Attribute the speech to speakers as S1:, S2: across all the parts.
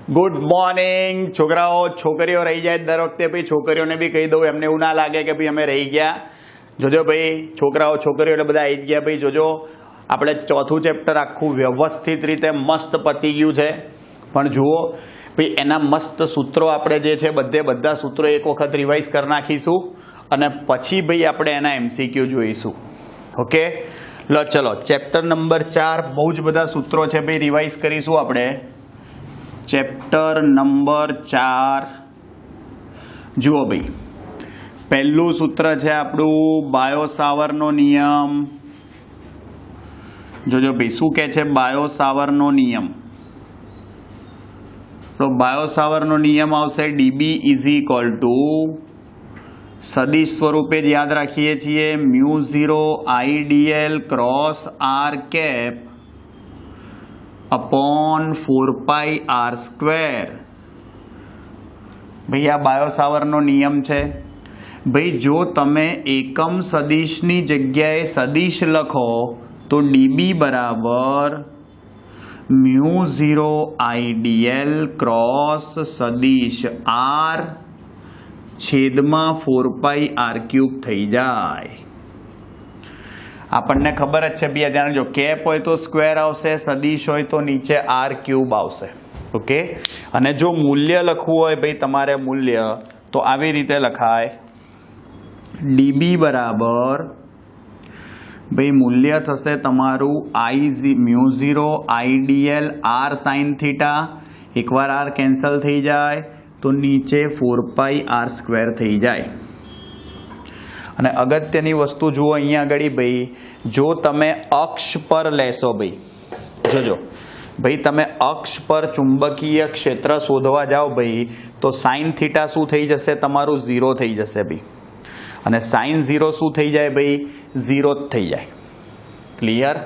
S1: Good morning छोकराओ छोकरीओ रही जाए दर वखते भाई छोकरीओने भी कही दऊं एमने एवुं ना लागे कि भाई अमे रही गया। जोजो भाई छोकराओ छोकरीओ એટલે બધા આવી જ ગયા भाई। જોજો આપણે ચોથું ચેપ્ટર આખું વ્યવસ્થિત રીતે મસ્ત પતી ગયું છે, પણ જુઓ ભાઈ એના મસ્ત સૂત્રો આપણે જે છે બધા સૂત્રો એક વખત રિવાઇઝ કરી નાખીશું અને પછી ભાઈ આપણે એના એમસીક્યુ જોઈશું। ઓકે લો ચલો ચેપ્ટર નંબર 4 બહુ જ બધા સૂત્રો છે ભાઈ, રિવાઇઝ કરીશું આપણે। चैप्टर नंबर 4 जुओ भाई, पहलू सूत्र है आपणु बायो-सावर्नो नियम। जो भाई शू कहे छे बायो-सावर्नो नियम, तो बायो-सावर्नो नियम आवशे डीबी इज इक्वल टू सदिश स्वरूपे याद रखीए छीए म्यू0 I D L cross R cap upon 4 r square. भाई आ बायो-सावर्नो नियम है भाई। जो तमे एकम सदिशनी जग्याए सदिश लखो तो डीबी बराबर म्यू0 आईडीएल क्रॉस सदिश आर छेदमा 4 r क्यूब थई जाए। આપણને ખબર જ છે બી જાણે જો કેપ હોય તો સ્ક્વેર આવશે, સદિશ હોય તો નીચે r ક્યુબ આવશે। ઓકે, અને જો મૂલ્ય લખવું હોય ભાઈ તમારે મૂલ્ય તો આવી રીતે લખાય db બરાબર ભાઈ મૂલ્ય થશે તમારું i म्यू0 आईडीएल r sin थीटा, એકવાર r કેન્સલ થઈ જાય તો નીચે 4 r સ્ક્વેર થઈ જાય। અને અગત્યની વસ્તુ જુઓ અહીંયા આગળ ભાઈ, જો તમે અક્ષ પર લેશો ભાઈ, જોજો ભાઈ તમે અક્ષ પર ચુંબકીય ક્ષેત્ર શોધવા જાઓ ભાઈ તો સાઇન થીટા શું થઈ જશે તમારું 0 થઈ જશે ભાઈ, અને સાઇન 0 શું થઈ જાય ભાઈ 0 જ થઈ જાય। ક્લિયર?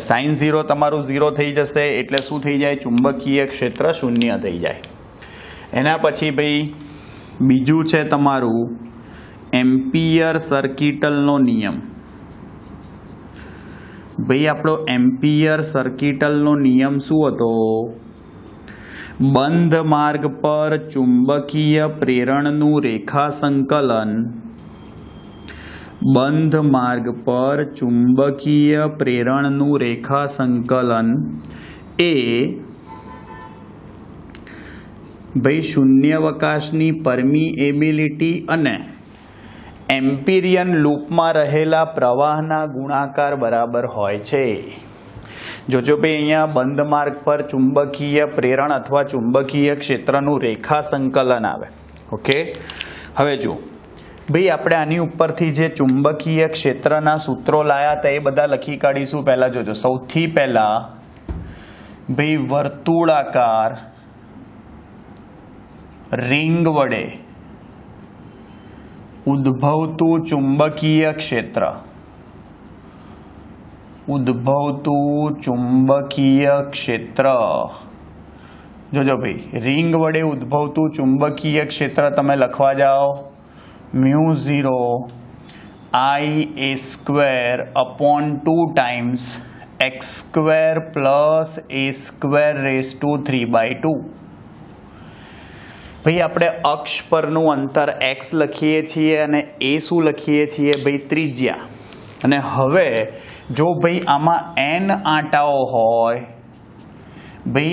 S1: સાઇન 0 તમારું 0 થઈ જશે એટલે શું થઈ જાય ચુંબકીય ક્ષેત્ર શૂન્ય થઈ જાય। એના પછી ભાઈ બીજું છે તમારું एम्पियर सर्किटलनो नियम। भाई आपणो एम्पियर सर्किटलनो नियम शुं हतो? बंध मार्ग पर चुंबकीय प्रेरणनु रेखा संकलन, बंध मार्ग पर चुंबकीय प्रेरणनु रेखा संकलन ए भाई शून्यावकाशनी परमिएबिलिटी अने एम्पिरियन लूप में रहेला प्रवाहना गुणाकार बराबर होय छे। जो भाई अहींया बंध मार्ग पर चुंबकीय प्रेरण अथवा चुंबकीय क्षेत्रनु रेखा संकलन आवे। ओके, हवे जो भाई आपणे आनी उपरथी जे चुंबकीय क्षेत्रना सूत्रों लाया था ए बधा लखी काढीशुं। पहेला जोजो सौथी पहेला भाई वर्तुळाकार रिंग वडे उद्भवतु चुंबकीय क्षेत्र, उद्भवतु चुंबकीय क्षेत्र। जो भाई रिंग वडे उद्भवतु चुंबकीय क्षेत्र तमे लखवा जाओ म्यू0 I A square upon 2 times x square plus A square raise to 3/2। भाई આપણે અક્ષ પરનું અંતર x લખીએ છીએ અને a શું લખીએ છીએ ભાઈ ત્રિજ્યા। અને હવે જો ભાઈ આમાં n આંટાઓ હોય ભાઈ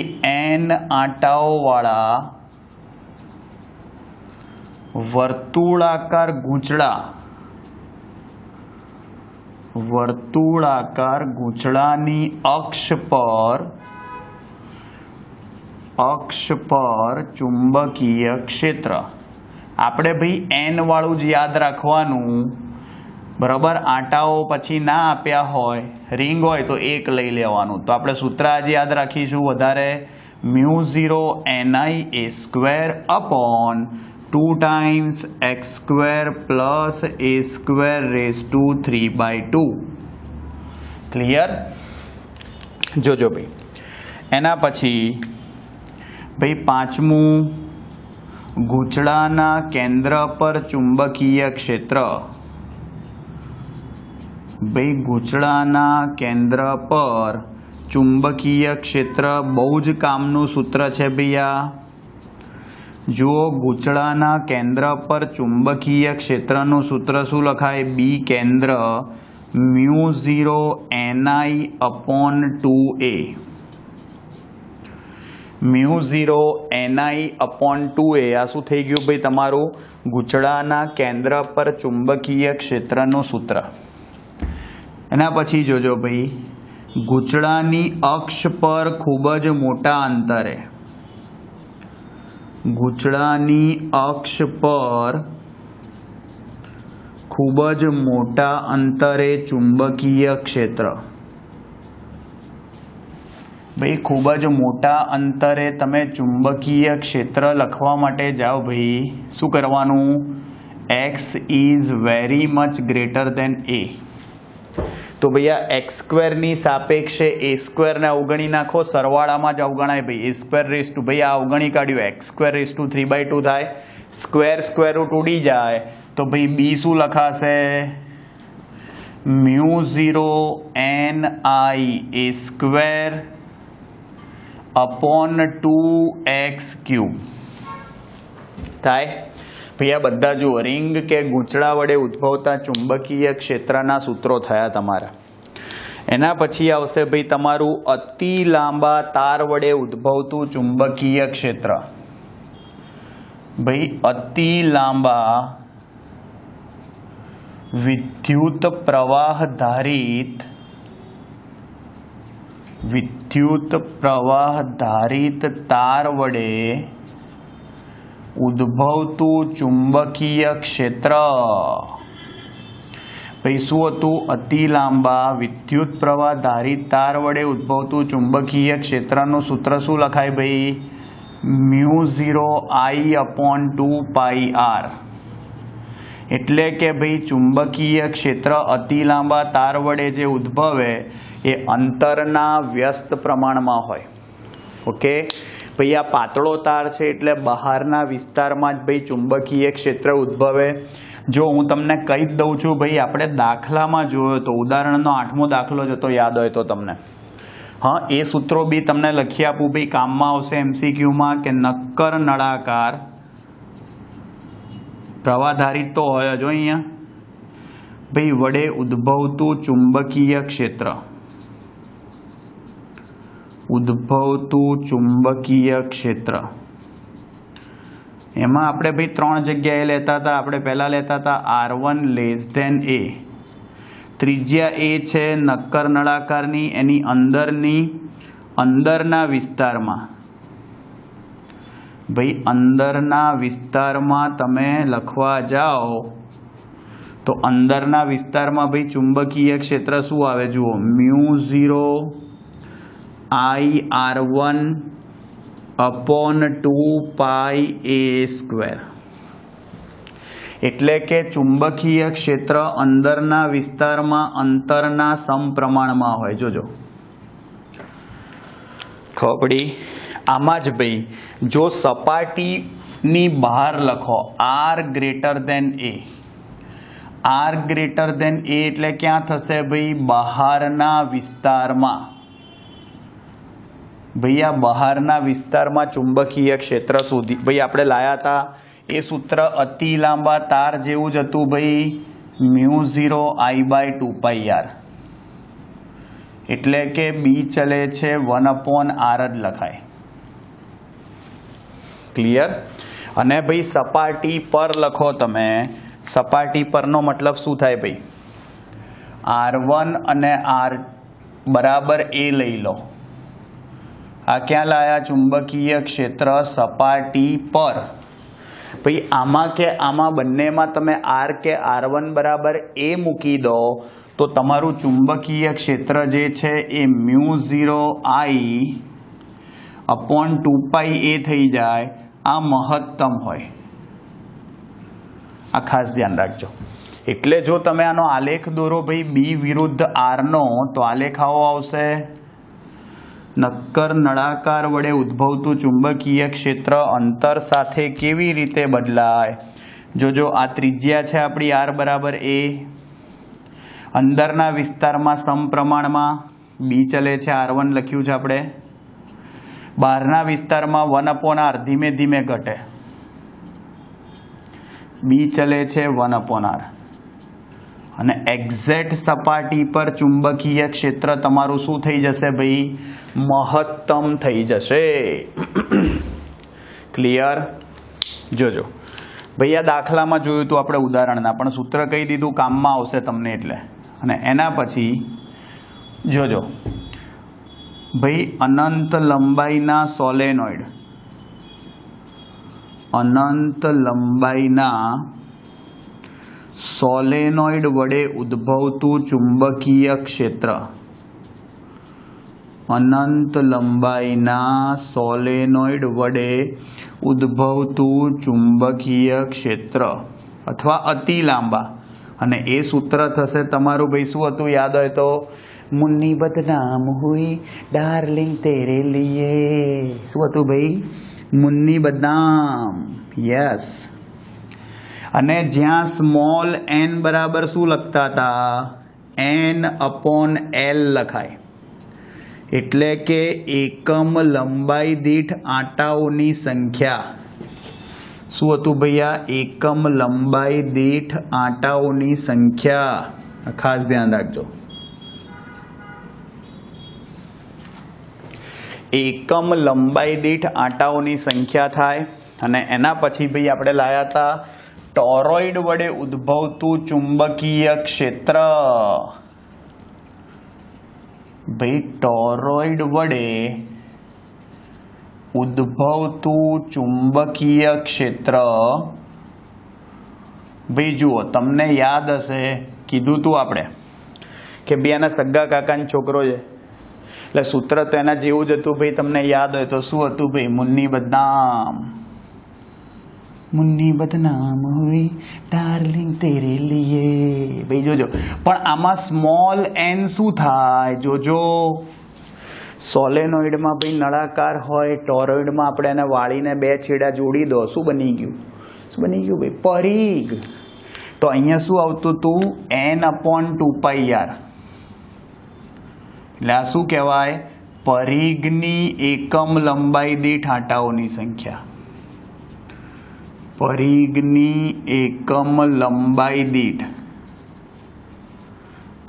S1: n આંટાઓ વાળા વર્તુળાકાર ગૂંચળાની अक्ष पर चुंबकीय क्षेत्र आपणे भाई एन वाळू ज याद राखवानुं बराबर। आटाओ पछी ना आप्या होय, रिंग होय तो एक लई लेवानुं। तो आपणे सूत्र आज याद राखीशुं वधारे म्यू0 ni a square upon 2 times x square plus A square raise to 3/2। Clear? जोजो भाई एना पछी भाई पांचमू गूंचड़ाना केंद्र पर चुंबकीय क्षेत्र। भाई गूंचड़ाना केंद्र पर ચુંબકીય ક્ષેત્ર બહુ જ કામનું સૂત્ર છે ભૈયા. જુઓ, ગૂંચળાના કેન્દ્ર પર ચુંબકીય ક્ષેત્રનું સૂત્ર શું લખાય? બી કેન્દ્ર μ0 Ni/2a. μ0 Ni/2a આ શું થઈ ગયું ભાઈ? તમારું ગૂંચળાના કેન્દ્ર પર ચુંબકીય ક્ષેત્રનું સૂત્ર. એના પછી જોજો ભાઈ, ગૂંચળાની અક્ષ પર ખૂબ જ મોટા અંતરે, ગૂંચળાની અક્ષ પર ખૂબ જ મોટા અંતરે ચુંબકીય ક્ષેત્ર. ભાઈ ખૂબ જ મોટા અંતરે તમે ચુંબકીય ક્ષેત્ર લખવા માટે જાઓ ભાઈ, શું કરવાનું? x is very much greater than a. તો ભૈયા એક્સ સ્ક્વેરની સાપેક્ષે a સ્ક્વેરને અવગણી નાખો, સરવાળામાં જ અવગણાય ભાઈ. a સ્ક્વેર રેઝ ટુ, ભાઈ આ અવગણી કાઢ્યું, x સ્ક્વેર રેઝ ટુ 3/2 થાય, સ્ક્વેર સ્ક્વેર રૂટ ઉડી જાય, તો ભાઈ b શું લખાશે? μ0 Ni a square upon 2x³ થાય. ભાઈ આ બધા જુઓ, રિંગ કે ગૂંચળા વડે ઉદ્ભવતા ચુંબકીય ક્ષેત્રના સૂત્રો થયા તમારા. એના પછી આવશે ભાઈ તમારું અતિ લાંબા તાર વડે ઉદ્ભવતું ચુંબકીય ક્ષેત્ર. ભાઈ અતિ લાંબા વિદ્યુત પ્રવાહ ધારિત તાર વડે ઉદ્ભવતું ચુંબકીય ક્ષેત્ર. ભાઈ શું હતું? અતિ લાંબા વિદ્યુત પ્રવાહ ધારિત તાર વડે ઉદ્ભવતું ચુંબકીય ક્ષેત્રનું સૂત્ર શું લખાય ભાઈ? μ0 I/2πr. એટલે કે ભાઈ ચુંબકીય ક્ષેત્ર અતિ લાંબા તાર વડે જે ઉદ્ભવે એ અંતરના વ્યસ્ત પ્રમાણમાં હોય. ઓકે ભાઈ, આ પાતળો તાર છે એટલે બહારના વિસ્તારમાં જ ભાઈ ચુંબકીય ક્ષેત્ર ઉદ્ભવે. જો હું તમને કહી જ દઉં છું ભાઈ, આપણે દાખલામાં જોયો તો, ઉદાહરણનો 8મો દાખલો જ હતો, યાદ હોય તો તમને. હા, એ સૂત્રો બી તમને લખી આપું ભાઈ, કામમાં આવશે MCQમાં. કે નક્કર નળાકાર પ્રવાહધારિત તો હોય જ અહીંયા ભાઈ, વડે ઉદ્ભવતું ચુંબકીય ક્ષેત્ર, એમાં આપણે ભાઈ 3 જગ્યાએ લેતા હતા. આપણે પહેલા લેતા હતા R1 a. ત્રિજ્યા a છે નક્કર નળાકારની, એની અંદરના વિસ્તારમાં ભાઈ, અંદરના વિસ્તારમાં તમે લખવા જાઓ તો અંદરના વિસ્તારમાં ભાઈ ચુંબકીય ક્ષેત્ર શું આવે? જુઓ, μ0 I/2πa². એટલે કે ચુંબકીય ક્ષેત્ર અંદરના વિસ્તારમાં અંતરના સમપ્રમાણમાં હોય. જોજો ખબર પડી? આમાં જ ભાઈ જો સપાટીની બહાર લખો r greater than a, r greater than a એટલે ક્યાં થશે ભાઈ? બહારના વિસ્તારમાં. ભાઈ આ બહારના વિસ્તારમાં ચુંબકીય ક્ષેત્ર સુધી ભાઈ આપણે લાયા હતા એ સૂત્ર અતિ લાંબા તાર જેવું જ હતું ભાઈ, μ0 I/2πr. એટલે કે બી ચલે છે 1/r જ લખાય. ક્લિયર? અને ભાઈ સપાટી પર લખો તમે, સપાટી પરનો મતલબ શું થાય ભાઈ? R1 અને R બરાબર a લઈ લો. આ ક્યાં લાયા? ચુંબકીય ક્ષેત્ર સપાટી પર. ભાઈ આમાં કે આમાં બંનેમાં તમે R કે R1 બરાબર a મૂકી દો તો તમારું ચુંબકીય ક્ષેત્ર જે છે એ μ0 I/2πa થઈ જાય. આ મહત્તમ હોય. આ ખાસ ધ્યાન રાખજો. એટલે જો તમે આનો આલેખ દોરો ભાઈ B વિરુદ્ધ R નો, તો આલેખ આવો આવશે. નક્કર નળાકાર વડે ઉદ્ભવતું ચુંબકીય ક્ષેત્ર અંતર સાથે કેવી રીતે બદલાય? જોજો, આ ત્રિજ્યા છે આપણી R બરાબર a, અંદરના વિસ્તારમાં સમપ્રમાણમાં બી ચલે છે R1 લખ્યું છે આપણે. બહારના વિસ્તારમાં 1/r ધીમે ધીમે ઘટે. બી ચલે છે 1/r. અને એક્ઝેક્ટ સપાટી પર ચુંબકીય ક્ષેત્ર તમારું શું થઈ જશે ભાઈ? મહત્તમ થઈ જશે. ક્લિયર? જોજો ભાઈ, આ દાખલામાં જોયું હતું આપણે ઉદાહરણના, પણ સૂત્ર કહી દીધું કામમાં આવશે તમને એટલે. અને એના પછી જોજો ભાઈ, અનંત લંબાઈના સોલેનોઇડ, અનંત લંબાઈના સોલેનોઇડ વડે ઉદ્ભવતું ચુંબકીય ક્ષેત્ર, અનંત લંબાઈના સોલેનોઇડ વડે ઉદ્ભવતું ચુંબકીય ક્ષેત્ર અથવા અતિ લાંબા, અને એ સૂત્ર થશે તમારું ભાઈ શું હતું યાદ હોય તો? મુન્ની બદનામ હુઈ ડાર્લિંગ તેરે લીએ. શું હતું ભાઈ? મુન્ની બદનામ. યસ. અને જ્યાં સ્મોલ n બરાબર શું લખતા હતા? n/l લખાય. એટલે કે એકમ લંબાઈ દીઠ આંટાઓની સંખ્યા. શું હતું ભૈયા? એકમ લંબાઈ દીઠ આંટાઓની સંખ્યા. ખાસ ધ્યાન રાખજો. એકમ લંબાઈ દીઠ આંટાઓની સંખ્યા થાય. અને એના પછી ભાઈ આપણે લાયા હતા ટોરોઇડ વડે ઉદ્ભવતું ચુંબકીય ક્ષેત્ર. ભાઈ, ટોરોઇડ વડે ઉદ્ભવતું ચુંબકીય ક્ષેત્ર. ભાઈ જુઓ, તમને યાદ હશે કીધું તું આપણે કે બે આના સગા કાકાનો છોકરો છે, એટલે સૂત્ર તો એના જેવું જ હતું ભાઈ. તમને યાદ હોય તો શું હતું ભાઈ? મુન્ની બદનામ, મુન્ની બદનામ હુઈ ડાર્લિંગ તેરે લીએ. ભાઈ જોજો, પણ આમાં સ્મોલ n શું થાય? જોજો, સોલેનોઇડમાં ભાઈ નળાકાર હોય, ટોરોઇડમાં આપણે એને વાળીને બે છેડા જોડી દો, શું બની ગયું? શું બની ગયું ભાઈ? પરિઘ. તો અહીંયા શું આવતું હતું? n/2πr. એટલે આ શું કહેવાય? પરિઘની એકમ લંબાઈ દીઠ આંટાઓની સંખ્યા. પરિઘની એકમ લંબાઈ દીઠ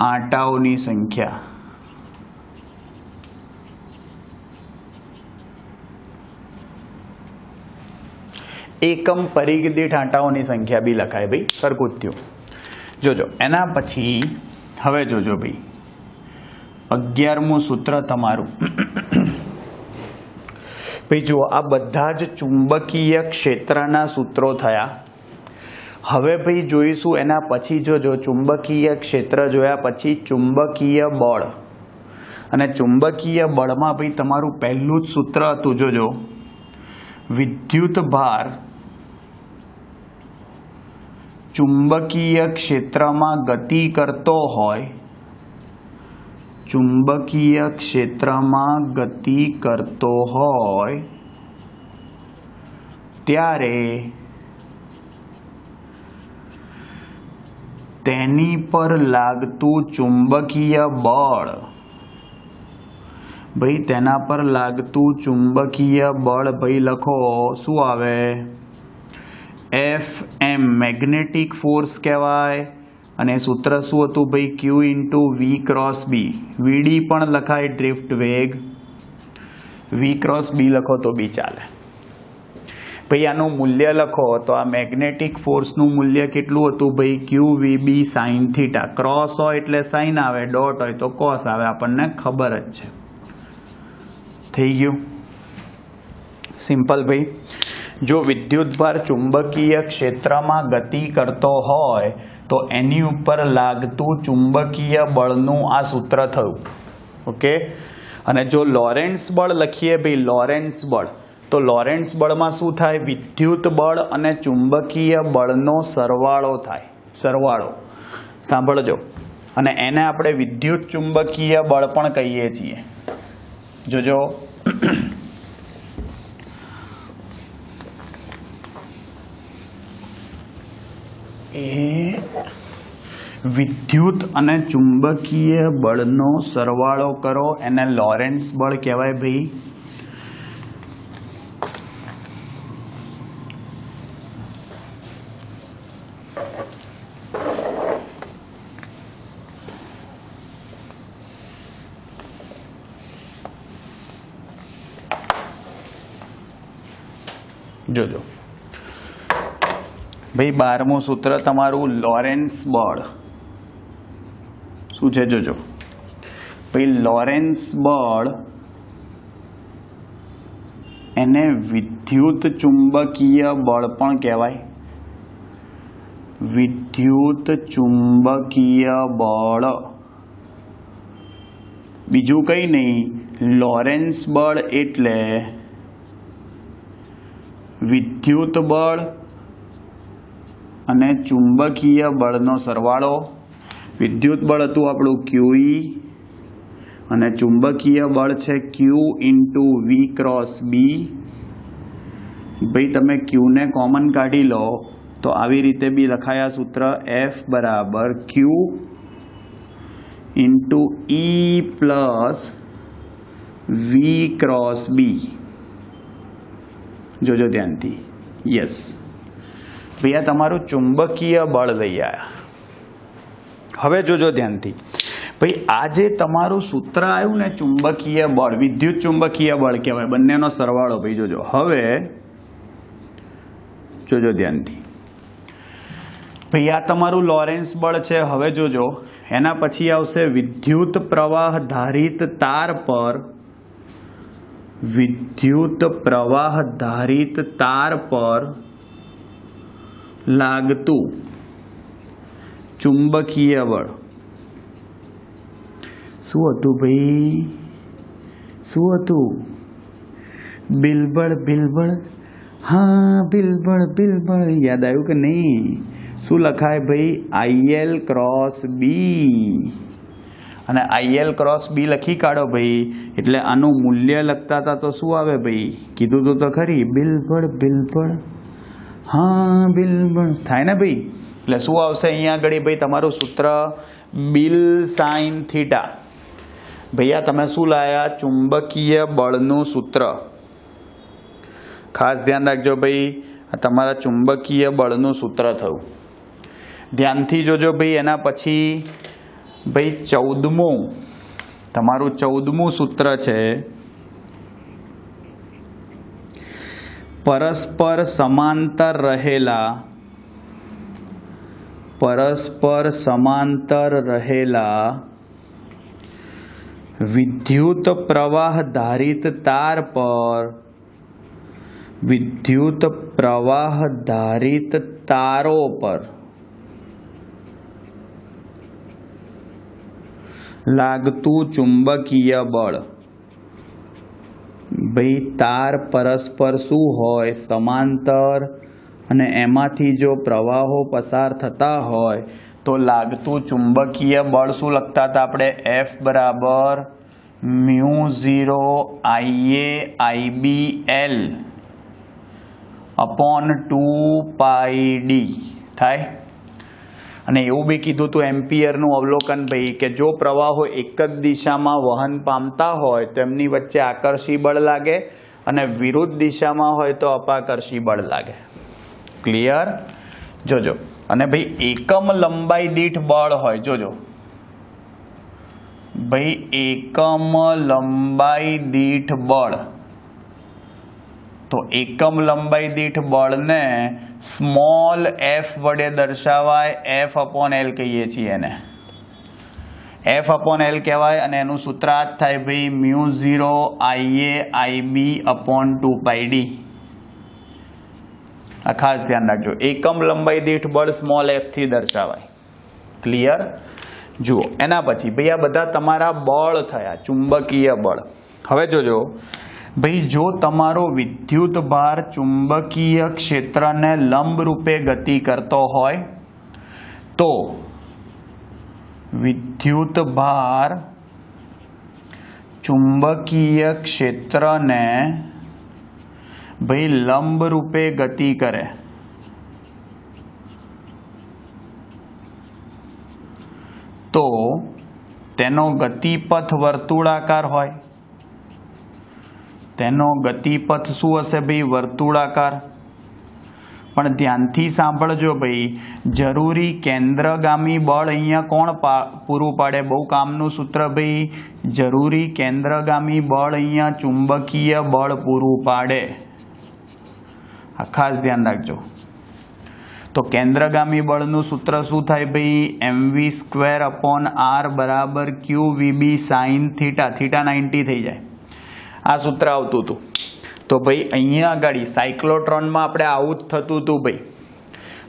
S1: આંટાઓની સંખ્યા. એકમ પરિઘ દીઠ આંટાઓની સંખ્યા બી લખાય ભાઈ, સરખું જ થયું. જોજો એના પછી હવે જોજો ભાઈ, 11મું સૂત્ર તમારું. ભાઈ જુઓ, આ બધા જ ચુંબકીય ક્ષેત્રના સૂત્રો થયા. હવે ભાઈ જોઈશું એના પછી. જોજો, ચુંબકીય ક્ષેત્ર જોયા પછી ચુંબકીય બળ. અને ચુંબકીય બળમાં ભાઈ તમારું પહેલું જ સૂત્ર હતું. જોજો, વિદ્યુત ભાર ચુંબકીય ક્ષેત્રમાં ગતિ કરતો હોય, ચુંબકીય ક્ષેત્રમાં ગતિ કરતો હોય ત્યારે તેની પર લાગતું ચુંબકીય બળ. ભાઈ તેના પર લાગતું ચુંબકીય બળ ભાઈ લખો શું આવે? Fm, મેગ્નેટિક ફોર્સ કહેવાય. અને સૂત્ર શું હતું ભાઈ? Q × V × B. VD પણ લખાય, ડ્રિફ્ટ વેગ. V × B લખો તો બી ચાલે. ભાઈ આનું મૂલ્ય લખો તો આ મેગ્નેટિક ફોર્સનું મૂલ્ય કેટલું હતું ભાઈ? QVB sin θ. ક્રોસ હોય એટલે સાઇન આવે, ડોટ હોય તો કોસ આવે, આપણને ખબર જ છે. થઈ ગયું? સિમ્પલ ભાઈ. જો વિદ્યુતભાર ચુંબકીય ક્ષેત્રમાં ગતિ કરતો હોય તો એની ઉપર લાગતું ચુંબકીય બળનું આ સૂત્ર થયું. ઓકે. અને જો લોરેન્ટ્સ બળ લખીએ ભાઈ, લોરેન્ટ્સ બળ, તો લોરેન્ટ્સ બળમાં શું થાય? વિદ્યુત બળ અને ચુંબકીય બળનો સરવાળો થાય. સરવાળો સાંભળજો. અને એને આપણે વિદ્યુત ચુંબકીય બળ પણ કહીએ છીએ. જોજો, એ વિદ્યુત અને ચુંબકીય બળનો સરવાળો કરો એને લોરેન્ટ્ઝ બળ કહેવાય ભાઈ. જોજો ભાઈ 12મું સૂત્ર તમારું લોરેન્ટ્ઝ બળ શું છે? જોજો ભાઈ લોરેન્ટ્ઝ બળ એને વિદ્યુત ચુંબકીય બળ પણ કહેવાય. વિદ્યુત ચુંબકીય બળ બીજું કંઈ નહીં. લોરેન્ટ્ઝ બળ એટલે વિદ્યુત બળ અને ચુંબકીય બળનો સરવાળો. વિદ્યુત બળ હતું આપણું QE અને ચુંબકીય બળ છે Q into V cross B. ભાઈ તમે Qને કોમન કાઢી લો તો આવી રીતે બી લખાયા સૂત્ર F બરાબર Q into E plus V cross B. જોજો ધ્યાનથી. યસ ભાઈ આ તમારું ચુંબકીય બળ લઈ આવ્યા. હવે જોજો ધ્યાનથી ભાઈ આ જે તમારું સૂત્ર આવ્યું ને ચુંબકીય બળ વિદ્યુત ચુંબકીય બળ કહેવાય બંનેનો સરવાળો. ભાઈ જોજો હવે જોજો ધ્યાનથી ભાઈ આ તમારું લોરેન્ટ્ઝ બળ છે. હવે જોજો એના પછી આવશે વિદ્યુત પ્રવાહ ધારિત તાર પર વિદ્યુત પ્રવાહ ધારિત તાર પર લાગતું ચુંબકીય બળ. શું હતું ભાઈ? શું હતું? બિલબળ બિલબળ. હા બિલબળ બિલબળ યાદ આવ્યું કે નહીં? શું લખાય ભાઈ? IL cross B. અને IL ક્રોસ બી લખી કાઢો ભાઈ એટલે આનું મૂલ્ય લખતા હતા તો શું આવે ભાઈ? કીધું તો ખરી બિલબળ બિલબળ. હા બિલબળ થાય ને ભાઈ. એટલે શું આવશે અહીંયા આગળ ભાઈ તમારું સૂત્ર બિલ સાઇન થીટા. ભાઈ આ તમે શું લાયા? ચુંબકીય બળનું સૂત્ર. ખાસ ધ્યાન રાખજો ભાઈ આ તમારા ચુંબકીય બળનું સૂત્ર થયું. ધ્યાનથી જોજો ભાઈ. એના પછી ભાઈ 14મું તમારું 14મું સૂત્ર છે પરસ્પર સમાંતર રહેલા વિદ્યુત પ્રવાહ ધારિત તાર પર વિદ્યુત પ્રવાહ ધારિત તારો પર લાગતું ચુંબકીય બળ. ભાઈ તાર પરસ્પર શું હોય? સમાંતર. અને એમાંથી જો પ્રવાહો પસાર થતા હોય તો લાગતું ચુંબકીય બળ શું લખતા હતા આપણે? F બરાબર μ0 IA IBL અપોન 2πD થાય. અને એવું બી કીધું હતું એમ્પિયરનું અવલોકન ભાઈ કે જો પ્રવાહો એક જ દિશામાં વહન પામતા હોય તો એમની વચ્ચે આકર્ષી બળ લાગે અને વિરુદ્ધ દિશામાં હોય તો અપાકર્ષી બળ લાગે. ક્લિયર? જોજો. અને ભાઈ એકમ લંબાઈ દીઠ બળ હોય. જોજો ભાઈ એકમ લંબાઈ દીઠ બળ. તો એકમ લંબાઈ દીઠ બળને સ્મોલ f વડે દર્શાવાય. F અપોન L કહીએ છીએ એને. F અપોન L કહેવાય અને એનું સૂત્ર આ જ થાય ભાઈ μ0 IA IB અપોન 2πD. આ ખાસ ધ્યાન રાખજો. એકમ લંબાઈ દીઠ બળ સ્મોલ f થી દર્શાવાય. ક્લિયર? જુઓ એના પછી ભાઈ આ બધા તમારા બળ થયા ચુંબકીય બળ. હવે જોજો ભાઈ જો તમારો વિદ્યુત ભાર ચુંબકીય ક્ષેત્રને લંબ રૂપે ગતિ કરતો હોય તો વિદ્યુત ભાર ચુંબકીય ક્ષેત્રને ભાઈ લંબ રૂપે ગતિ કરે તો તેનો ગતિપથ વર્તુળાકાર હોય. તેનો ગતિપથ શું હશે ભાઈ? વર્તુળાકાર. પણ ધ્યાનથી સાંભળજો ભાઈ, જરૂરી કેન્દ્રગામી બળ અહીંયા કોણ પૂરું પાડે? બહુ કામનું સૂત્ર ભાઈ. જરૂરી કેન્દ્રગામી બળ અહીંયા ચુંબકીય બળ પૂરું પાડે. આ ખાસ ધ્યાન રાખજો. તો કેન્દ્રગામી બળનું સૂત્ર શું થાય ભાઈ? mv²/r બરાબર qvb sin થીટા. થીટા 90 થઈ જાય. આ સૂત્ર આવતું હતું. તો ભાઈ અહીંયા આગળ સાયક્લોટ્રોનમાં આપણે આવું જ થતું હતું ભાઈ.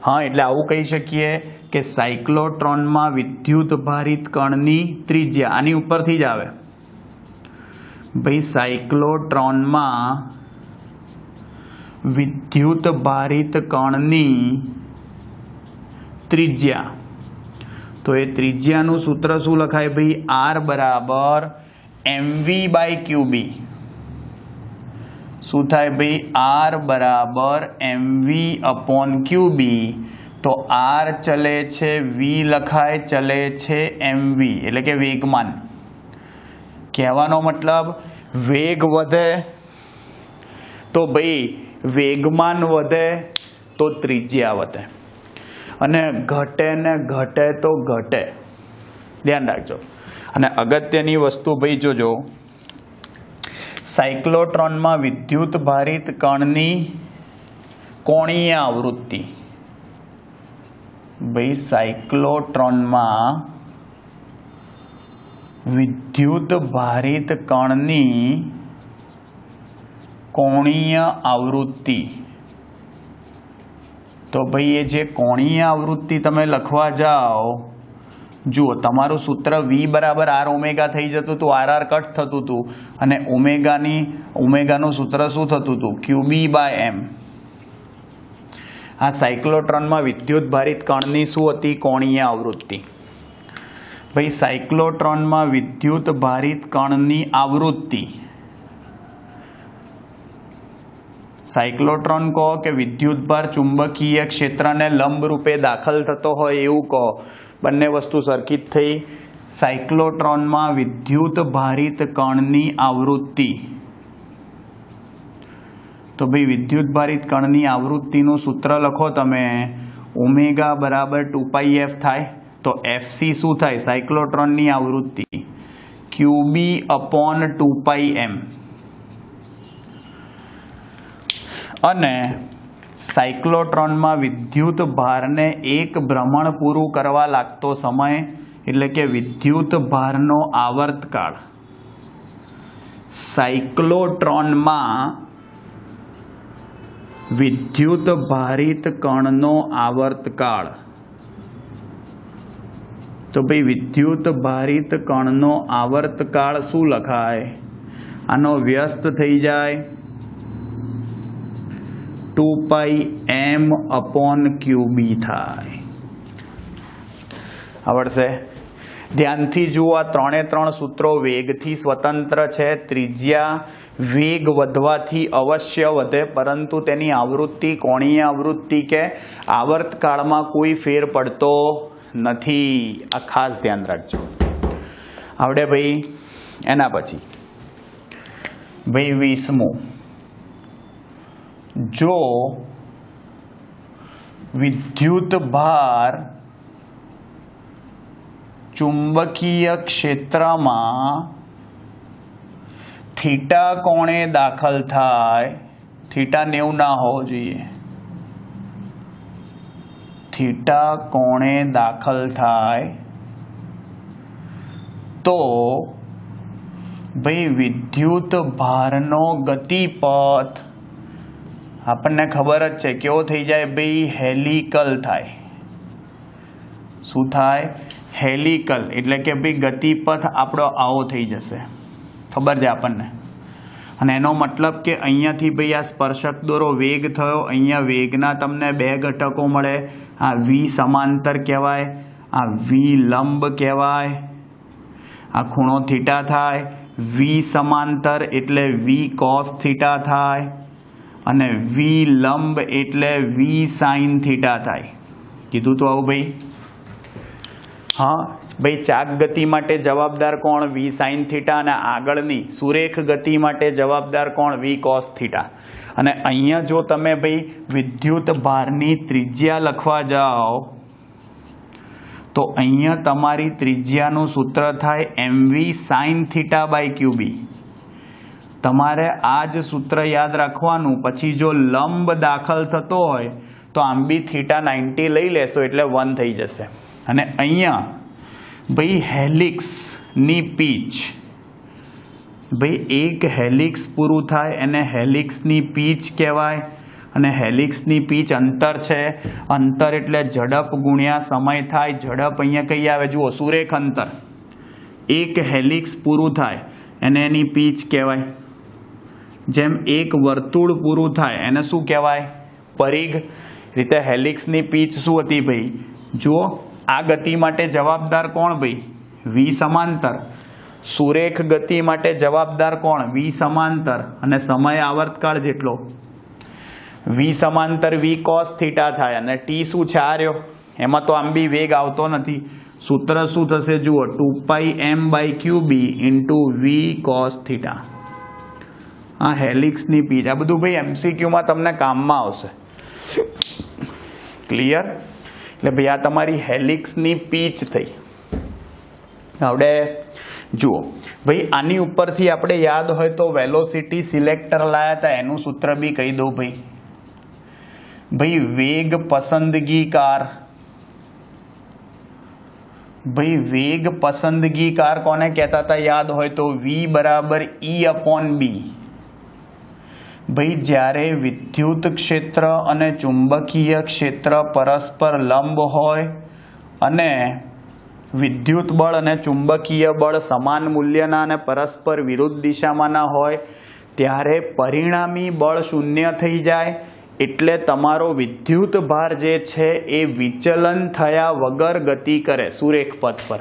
S1: હા, એટલે આવું કહી શકીએ કે સાયક્લોટ્રોનમાં વિદ્યુત ભારિત કણની ત્રિજ્યા આની ઉપરથી જ આવે ભાઈ. સાયક્લોટ્રોનમાં વિદ્યુત ભારિત કણની ત્રિજ્યા, તો એ ત્રિજ્યાનું સૂત્ર શું લખાય ભાઈ? r બરાબર mv/qb. શું થાય ભાઈ? r બરાબર mv/qb. તો r ચલે છે, v લખાય, ચલે છે mv, એટલે કે વેગમાન. કહેવાનો મતલબ વેગ વધે તો ભાઈ વેગમાન વધે તો ત્રિજ્યા વધે, અને ઘટે ને ઘટે તો ઘટે. ધ્યાન રાખજો. અને અગત્યની વસ્તુ ભાઈ જોજો, સાયક્લોટ્રોનમાં વિદ્યુત ભારિત કણની કોણીય આવૃત્તિ. ભાઈ સાયક્લોટ્રોનમાં વિદ્યુત ભારિત કણની કોણીય આવૃત્તિ. તો ભાઈ એ જે કોણીય આવૃત્તિ તમે લખવા જાઓ, જુઓ તમારું સૂત્ર v બરાબર r ઓમેગા થઈ જતું હતું, r કટ થતું હતું, અને ઓમેગાનું સૂત્ર શું થતું હતું? qb/m. આ સાયક્લોટ્રોનમાં વિદ્યુત ભારિત કણની શું હતી? કોણીય આવૃત્તિ. ભાઈ સાયક્લોટ્રોનમાં વિદ્યુત ભારિત કણની આવૃત્તિ, સાયક્લોટ્રોન કહો કે વિદ્યુતભાર ચુંબકીય ક્ષેત્રને લંબ રૂપે દાખલ થતો હોય એવું કહો, બંને વસ્તુ સરખી જ થઈ. સાયક્લોટ્રોનમાં વિદ્યુત ભારિત કણની આવૃત્તિ, તો ભાઈ વિદ્યુત ભારિત કણની આવૃત્તિનું સૂત્ર લખો તમે, ઓમેગા બરાબર 2πf થાય. તો fc શું થાય? સાયક્લોટ્રોનની આવૃત્તિ qb/2πm. અને સાયક્લોટ્રોનમાં વિદ્યુત ભારને એક ભ્રમણ પૂરું કરવા લાગતો સમય, એટલે કે વિદ્યુત ભારનો આવર્તકાળ. સાયક્લોટ્રોનમાં વિદ્યુત ભારિત કણનો આવર્તકાળ, તો ભાઈ વિદ્યુત ભારિત કણનો આવર્તકાળ શું લખાય? આનો વ્યસ્ત થઈ જાય 2πm/qb થાય. આવડશે? ધ્યાનથી જુઓ, આ ત્રણે ત્રણ સૂત્રો વેગથી સ્વતંત્ર છે. ત્રિજ્યા વેગ વધવાથી અવશ્ય વધે, પરંતુ તેની આવૃત્તિ, કોણીય આવૃત્તિ કે આવર્તકાળમાં કોઈ ફેર પડતો નથી. આ ખાસ ધ્યાન રાખજો. આવડે ભાઈ? એના પછી ભાઈ 20મું, જો વિદ્યુત ભાર ચુંબકીય ક્ષેત્રમાં થીટા કોણે દાખલ થાય, થીટા 90 ના હોવો જોઈએ, થીટા કોણે દાખલ થાય, તો ભાઈ વિદ્યુત ભારનો ગતિપથ આપણને ખબર જ છે કેવો થઈ જાય ભાઈ? હેલિકલ થાય. શું થાય? હેલિકલ. એટલે કે ભાઈ ગતિપથ આપણો આવો થઈ જશે, ખબર છે આપણને. અને એનો મતલબ કે અહીંયાથી ભાઈ આ સ્પર્શક દોરો, વેગ થયો, અહીંયા વેગના તમને બે ઘટકો મળે. આ v સમાંતર કહેવાય, આ v લંબ કહેવાય. આ ખૂણો થીટા થાય, v સમાંતર એટલે v cos થીટા થાય, અને v લંબ એટલે v sin થીટા થાય. કીધું તો આવું ભાઈ? હા ભાઈ, ચાક ગતિ માટે જવાબદાર કોણ? વી સાઇન થીટા. અને આગળની સુરેખ ગતિ માટે જવાબદાર કોણ? વી કોસ થીટા. અને અહીંયા જો તમે ભાઈ વિદ્યુત ભારની ત્રિજ્યા લખવા જાઓ તો અહીંયા તમારી ત્રિજ્યાનું સૂત્ર થાય mv sine theta by QB. તમારે આ જ સૂત્ર યાદ રાખવાનું. પછી જો લંબ દાખલ થતો હોય તો આમ બી થીટા 90 લઈ લેશો એટલે 1 થઈ જશે. અને અહીંયા ભાઈ હેલિક્સની પીચ, ભાઈ એક હેલિક્સ પૂરું થાય એને હેલિક્સની પીચ કહેવાય. અને હેલિક્સની પીચ અંતર છે. અંતર એટલે ઝડપ ગુણ્યા સમય થાય. ઝડપ અહીંયા કઈ આવે જુઓ, સુરેખ અંતર. એક હેલિક્સ પૂરું થાય એને એની પીચ કહેવાય. જેમ એક વર્તુળ પૂરું થાય એને શું કહેવાય? પરિઘ. રીતે હેલિક્સની પીચ શું હતી ભાઈ? જુઓ, આ ગતિ માટે જવાબદાર કોણ ભાઈ? વી સમાંતર. સુરેખ ગતિ માટે જવાબદાર કોણ? વી સમાંતર. અને સમય આવર્તકાળ જેટલો વી સમાંતર વી કોસ થીટા થાય. અને ટી શું છે? આ રહ્યો. એમાં તો આમ બી વેગ આવતો નથી. સૂત્ર શું થશે જુઓ, 2πm by QB into V cos theta. આ હેલિક્સની પીચ. આ બધું ભાઈ MCQમાં તમને કામમાં આવશે. ક્લિયર? એટલે ભાઈ આ તમારી હેલિક્સની પીચ થઈ. આપણે જુઓ ભાઈ, આની ઉપરથી આપણે યાદ હોય તો વેલોસિટી સિલેક્ટર લાયા હતા, એનું સૂત્ર બી કહી દઉં ભાઈ. ભાઈ વેગ પસંદગીકાર. ભાઈ વેગ પસંદગીકાર કોને કહેતા હતા યાદ હોય તો? V બરાબર E/B. ભાઈ જ્યારે વિદ્યુત ક્ષેત્ર અને ચુંબકીય ક્ષેત્ર પરસ્પર લંબ હોય અને વિદ્યુત બળ અને ચુંબકીય બળ સમાન મૂલ્યના અને પરસ્પર વિરુદ્ધ દિશામાંના હોય ત્યારે પરિણામી બળ શૂન્ય થઈ જાય. એટલે તમારો વિદ્યુત ભાર જે છે એ વિચલન થયા વગર ગતિ કરે સુરેખ પથ પર.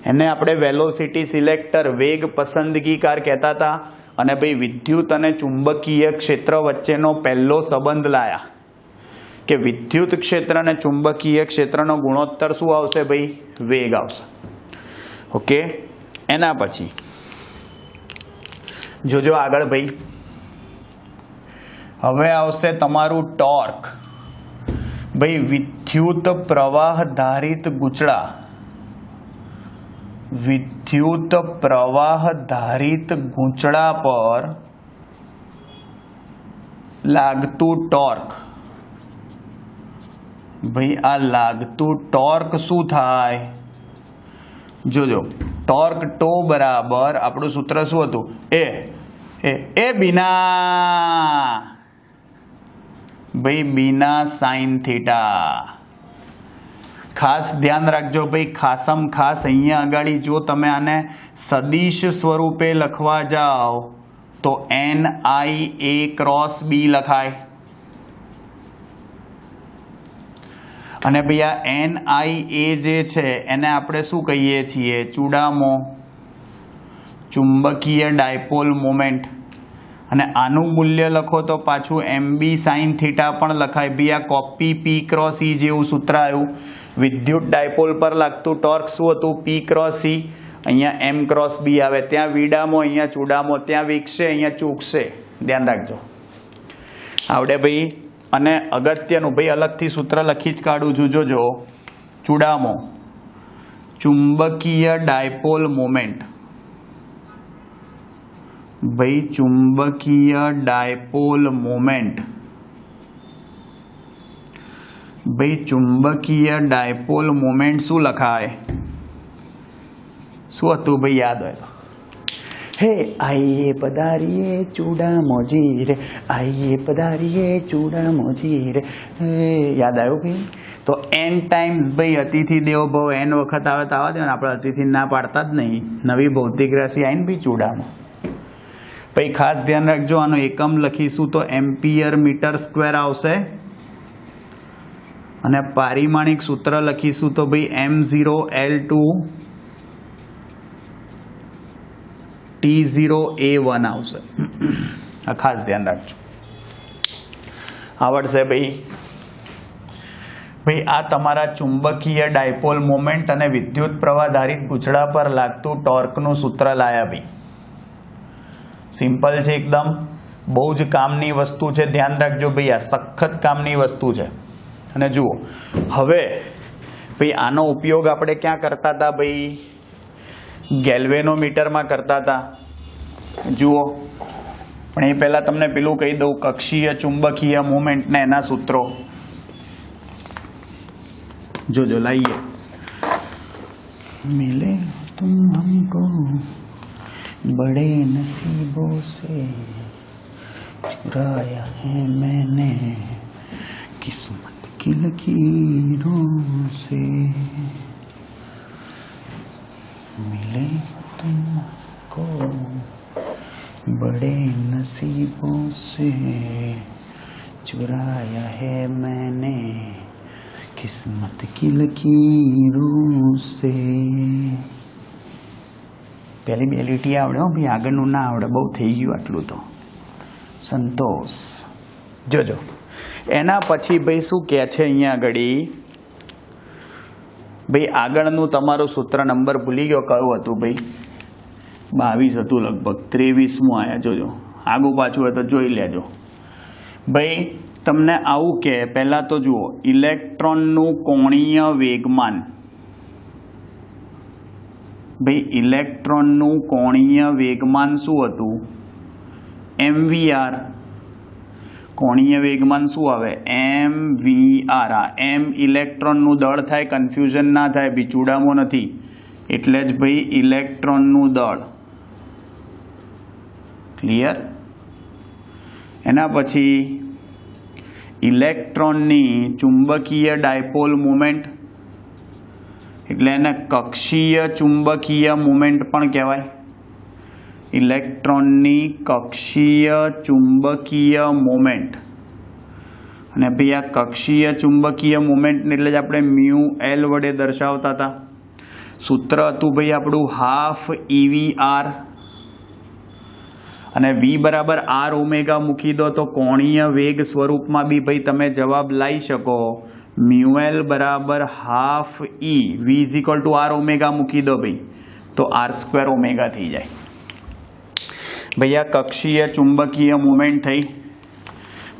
S1: એને આપણે વેલોસિટી સિલેક્ટર, વેગ પસંદગીકાર કહેતા હતા. અને ભાઈ વિદ્યુત અને ચુંબકીય ક્ષેત્ર વચ્ચેનો પહેલો સંબંધ લાયા કે વિદ્યુત ક્ષેત્ર અને ચુંબકીય ક્ષેત્રનો ગુણોત્તર શું આવશે ભાઈ? વેગ આવશે. ઓકે, એના પછી જોજો આગળ ભાઈ. હવે આવશે તમારું ટોર્ક. ભાઈ વિદ્યુત પ્રવાહ ધારિત ગૂંચળા, વિદ્યુત પ્રવાહ ધારિત ગૂંચળા પર લાગતું ટોર્ક. ભાઈ આ લાગતું ટોર્ક શું થાય? જોજો, ટોર્ક ટો બરાબર આપણું સૂત્ર શું હતું? એ બીના ભાઈ બીના સાઇન થીટા. ખાસ ધ્યાન રાખજો ભાઈ, ખાસમ ખાસ અહીંયા આગળ જો તમે આને સદિશ સ્વરૂપે લખવા જાઓ તો NIA×B લખાય. અને ભાઈ આ NIA જે છે એને આપણે શું કહીએ છીએ? ચૂડામો, ચુંબકીય ડાયપોલ મોમેન્ટ. અને આનું મૂલ્ય લખો તો પાછું MB સાઇન થીટા પણ લખાય. ભાઈ આ કોપી P×E જેવું સૂત્ર આવ્યું. વિદ્યુત ડાયપોલ પર લાગતું ટોર્ક શું હતું? P×E. અહીંયા M×B આવે. ત્યાં વિડામો, અહીંયા ચૂડામો. ત્યાં વીકશે, અહીંયા ચૂકશે. ધ્યાન રાખજો. આવડે ભાઈ? અને અગત્યનું ભાઈ અલગથી સૂત્ર લખી જ કાઢું છું. જોજો, ચૂડામો, ચુંબકીય ડાયપોલ મોમેન્ટ. ભાઈ ચુંબકીય ડાયપોલ મોમેન્ટ. ભાઈ ચુંબકીય ડાયપોલ મોમેન્ટ શું લખાય? શું હતું ભાઈ યાદ હોય તો? હે આઈએ પધારીએ ચૂડામોજી રે, આઈએ પધારીએ ચૂડામોજી રે. યાદ આવ્યું ભાઈ? તો n ટાઈમ્સ ભાઈ અતિથિ દેવો ભવ n વખત આવે તો આવવા દે ને, આપણે અતિથિ ના પાડતા જ નહીં. નવી ભૌતિક રાશિ આવીને ભાઈ ચૂડામો. ભાઈ ખાસ ધ્યાન રાખજો, આનો એકમ લખીશું તો એમ્પિયર મીટર સ્ક્વેર આવશે. અને પારિમાણિક સૂત્ર લખીશું તો ભાઈ M0L2 T0A1 આવશે. આ ખાસ ધ્યાન રાખજો, આવડશે ભાઈ. ભાઈ આ તમારા ચુંબકીય ડાયપોલ મોમેન્ટ અને વિદ્યુત પ્રવાહ ધારિત પૂંછડા પર લાગતું ટોર્કનું સૂત્ર લાયા ભાઈ. સિમ્પલ છે એકદમ, બહુ જ કામની વસ્તુ છે, ધ્યાન રાખજો ભાઈ, આ સખત કામની વસ્તુ છે. અને જુઓ હવે ભાઈ આનો ઉપયોગ આપણે ક્યાં કરતા હતા ભાઈ? ગેલ્વેનોમીટરમાં કરતા હતા. જુઓ પણ એ પહેલા તમને પેલું કહી દઉં, કક્ષીય ચુંબકીય મોમેન્ટ ને એના સૂત્રો જોજો લાइए. मिले तुम हमको बड़े नसीबों से चुराया है मैंने किस्मत की लकीरों से मिले तुमको बड़े नसीबों से चुराया है मैंने किस्मत की लकीरों से. પહેલી બે લીટી આવડે હો ભાઈ, આગળનું ના આવડે, બહુ થઈ ગયું આટલું તો. સંતોષ. જોજો એના પછી ભાઈ શું કહે છે અહીંયા આગળ? ભાઈ આગળનું તમારું સૂત્ર નંબર ભૂલી ગયો, કયું હતું ભાઈ? 22 હતું લગભગ, 23મું આયા. જોજો આગું પાછું હોય તો જોઈ લેજો ભાઈ. તમને આવું કે પહેલા તો જુઓ, ઇલેક્ટ્રોનનું કોણીય વેગમાન. ભાઈ ઇલેક્ટ્રોનનું કોણીય વેગમાન શું હતું? mvr. કોણીય વેગમાન શું આવે? mvr. આ m ઇલેક્ટ્રોનનું દળ થાય, કન્ફ્યુઝન ના થાય ભાઈ, ચૂડામો નથી, એટલે જ ભાઈ ઇલેક્ટ્રોનનું દળ. ક્લિયર? એના પછી ઇલેક્ટ્રોનની ચુંબકીય ડાયપોલ મોમેન્ટ, એટલે એને કક્ષીય ચુંબકીય મોમેન્ટ પણ કહેવાય. ઇલેક્ટ્રોનની કક્ષીય ચુંબકીય મોમેન્ટ. અને ભાઈ આ કક્ષીય ચુંબકીય મોમેન્ટ એટલે જ આપણે મ્યુ એલ વડે દર્શાવતા હતા. સૂત્ર હતું ભાઈ આપણું હાફ EVR, અને v બરાબર r ઓમેગા મૂકી દો તો કોણીય વેગ સ્વરૂપમાં બી ભાઈ તમે જવાબ લાવી શકો. મ્યુએલ બરાબર half e, v is equal to r omega મૂકી દો ભાઈ તો r² ઓમેગા થઈ જાય. ભાઈ આ કક્ષીય ચુંબકીય મુવમેન્ટ થઈ.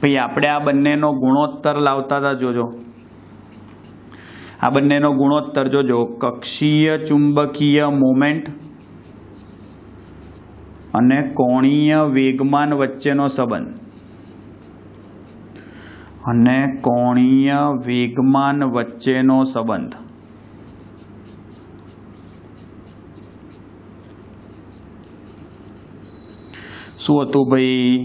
S1: ભાઈ આપણે આ બંનેનો ગુણોત્તર લાવતા હતા. જોજો આ બંનેનો ગુણોત્તર જોજો, કક્ષીય ચુંબકીય મોમેન્ટ અને કોણીય વેગમાન વચ્ચેનો સંબંધ. અને કોણીય વેગમાન વચ્ચેનો સંબંધ. શું હતું ભાઈ?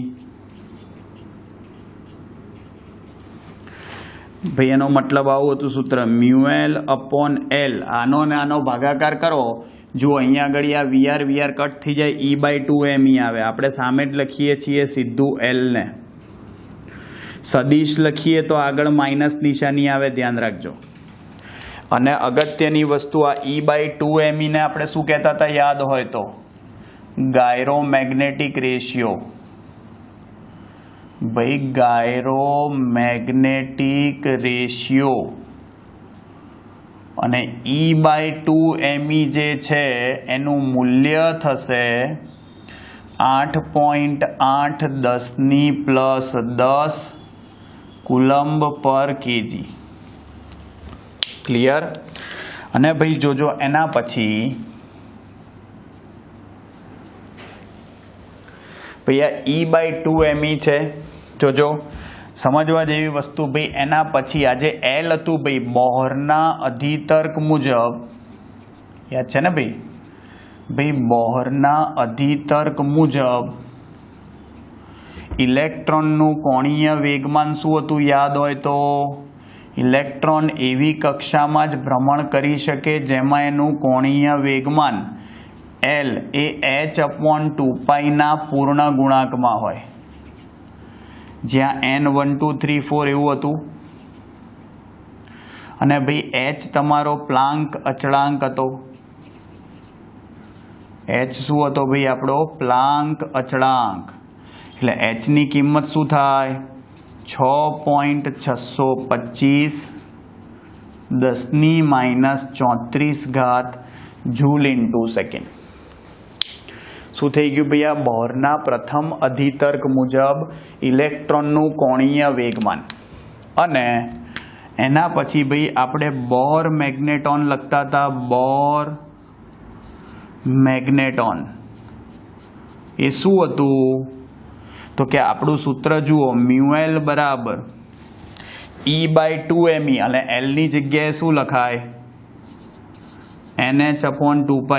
S1: ભાઈ એનો મતલબ આવું હતું સૂત્ર, મ્યુએલ અપોન એલ. આનો ને આનો ભાગાકાર કરો. જો અહીંયા આગળ આ વીઆર કટ થઈ જાય, E/2 ME આવે. આપણે સામે જ લખીએ છીએ સીધું એલ ને. સદિશ લખીએ તો આગળ માઇનસ નિશાની આવે, ધ્યાન રાખજો. અને અગત્યની વસ્તુ આ E/2 ME ને આપણે શું કહેતા હતા યાદ હોય તો? ગાયરોમેગ્નેટિક રેશિયો. ભાઈ ગાયરોમેગ્નેટિક રેશિયો. અને E/2 ME જે છે એનું મૂલ્ય થશે 8.810 કુલમ્બ પર કેજી. ક્લિયર? અને ભાઈ જોજો એના પછી ભાઈ આ E/2 ME છે. જોજો સમજવા જેવી વસ્તુ ભાઈ. એના પછી આજે એલ હતું ભાઈ, બોહરના અધિતર્ક મુજબ યાદ છે ને ભાઈ? ભાઈ બોહરના અધિતર્ક મુજબ ઇલેક્ટ્રોનનું કોણીય વેગમાન શું હતું યાદ હોય તો? ઇલેક્ટ્રોન એવી કક્ષામાં જ ભ્રમણ કરી શકે જેમાં એનું કોણીય વેગમાન એલ એ h/2π પૂર્ણ ગુણાંકમાં હોય. જ્યાં n 1 2 3 4 એવું હતું. અને ભાઈ h તમારો પ્લાન્ક અચળાંક હતો. h શું હતો ભાઈ? આપણો પ્લાન્ક અચળાંક. એટલે h ની કિંમત શું થાય? 6.625 10⁻⁻³ જૂલ ઇન્ટુ સેકન્ડ. શું થઈ ગયું ભાઈ? આ બોરના પ્રથમ અધિતર્ક મુજબ ઇલેક્ટ્રોનનું કોણીય વેગમાન. અને એના પછી ભાઈ આપણે બોર મેગ્નેટોન લખતા હતા. બોર મેગ્નેટોન એ શું હતું? તો કે આપણું સૂત્ર જુઓ, μL બરાબર E/2me, અને L ની જગ્યાએ શું લખાય? NH/2π.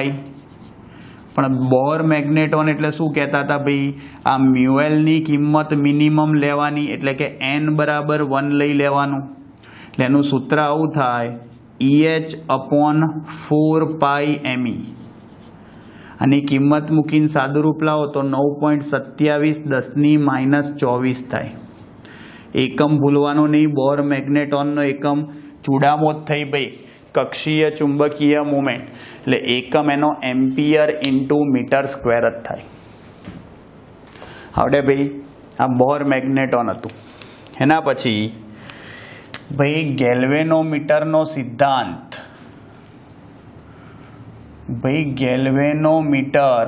S1: પણ બોર મેગ્નેટોન એટલે શું કહેતા હતા ભાઈ? આ μL ની કિંમત મિનિમમ લેવાની, એટલે કે n બરાબર 1 લઈ લેવાનું. એટલે એનું સૂત્ર આવું થાય, EH/4πme. આની કિંમત મૂકીને સાદુરૂપ લાવો તો 9.27 10⁻24 થાય. એકમ ભૂલવાનો નહીં. બોર મેગ્નેટોનનો એકમ ચૂડામો જ થઈ ભાઈ, કક્ષીય ચુંબકીય મુમેન્ટ. એટલે એકમ એનો એમ્પિયર ઇન્ટુ મીટર સ્ક્વેર જ થાય. આવડે ભાઈ? આ બોર મેગ્નેટોન હતું. એના પછી ભાઈ ગેલ્વેનોમીટરનો સિદ્ધાંત. ભાઈ ગેલ્વેનોમીટર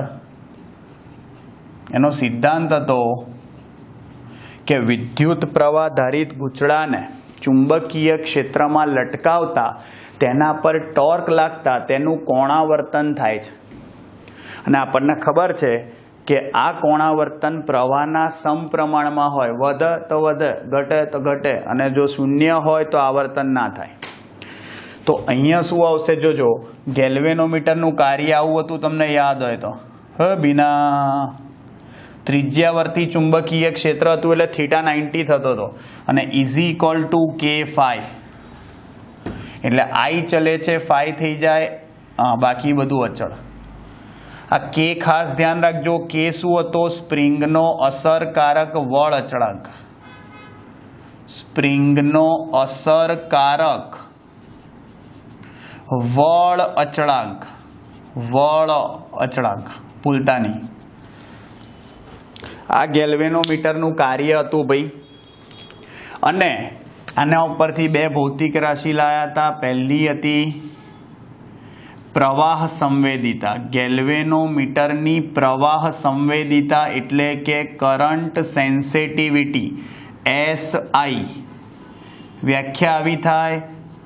S1: એનો સિદ્ધાંત હતો કે વિદ્યુત પ્રવાહ ધારિત ગૂંચળાને ચુંબકીય ક્ષેત્રમાં લટકાવતા તેના પર ટોર્ક લાગતા તેનું કોણાવર્તન થાય છે. અને આપણને ખબર છે કે આ કોણાવર્તન પ્રવાહના સમપ્રમાણમાં હોય. વધે તો વધે, ઘટે તો ઘટે, અને જો શૂન્ય હોય તો આવર્તન ના થાય. તો અહીંયા શું આવશે? જોજો, ગેલ્વેનોમીટરનું કાર્ય આવું હતું, તમને યાદ હોય તો. બીના ત્રિજ્યાવર્તી ચુંબકીય ક્ષેત્ર હતું એટલે θ90 થતો હતો, અને K∅. એટલે I ચલે છે, ફાઈ થઈ જાય, બાકી બધું અચળ. આ K ખાસ ધ્યાન રાખજો. K શું હતો? સ્પ્રિંગનો અસરકારક વળ અચળાંક. સ્પ્રિંગનો અસરકારક વળ અચળાંક. વળ અચળાંક ભૂલતા નહીં. આ ગેલ્વેનોમીટરનું કાર્ય હતું ભાઈ. અને આના ઉપરથી બે ભૌતિક રાશિ લાયા હતા. પહેલી હતી પ્રવાહ સંવેદિતા. ગેલ્વેનોમીટરની પ્રવાહ સંવેદિતા એટલે કે કરંટ સેન્સિટિવિટી, SI. વ્યાખ્યા આવી થાય,